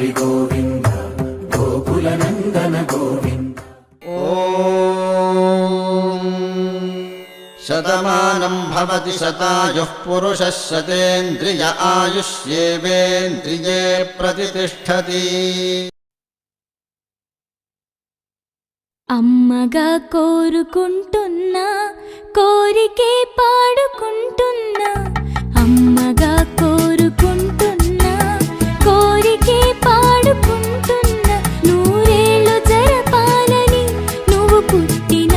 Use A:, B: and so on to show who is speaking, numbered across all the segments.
A: హరి గోవింద గోకుల నందన గోవింద.
B: ఓం శతమానం భవతి శతాయుః పురుషः శతేంద్రియ ఆయుష్యేవేంద్రియే ప్రతిష్ఠతి.
C: అమ్మగా కోరుకుంటున్నా కోరికే పాడుకుంటున్నా, అమ్మగా కోరుకుంటున్నా కోరికే పాడుకుంటున్నా, నూరేళ్ళు జరపాలని నువ్వు పుట్టిన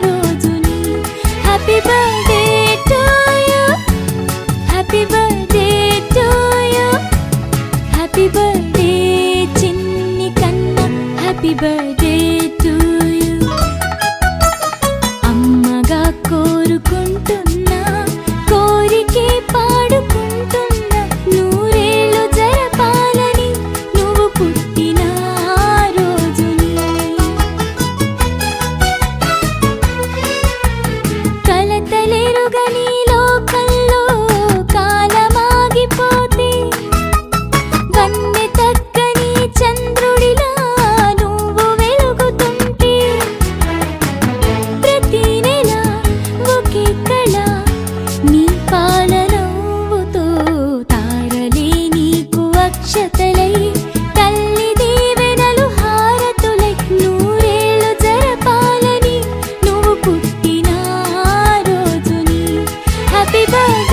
C: రోజుని. Happy birthday to you, happy birthday to you, happy birthday చిన్ని కన్నా, హ్యాపీ బర్త్డే టు యు. అమ్మగా కోరుకుంటున్నా కోరికే పాడుకుంటున్నా, నూరేళ్ళు జరపాలని నువ్వు పుట్టిన రోజుని. కలతలెరుగని లోకంలో కాలమాగిపోతే, వన్నె తగ్గని చంద్రుడిలా నువ్వు వెలుగుతుంటే, ప్రతి నెల ఒకే కళ నీ పాలనవ్వుతో, తారలే నీకు అక్షతలై తల్లి దీవెనలు హారతులై, నూరేళ్ళు జరపాలని నువ్వు పుట్టిన రోజుని. Happy birthday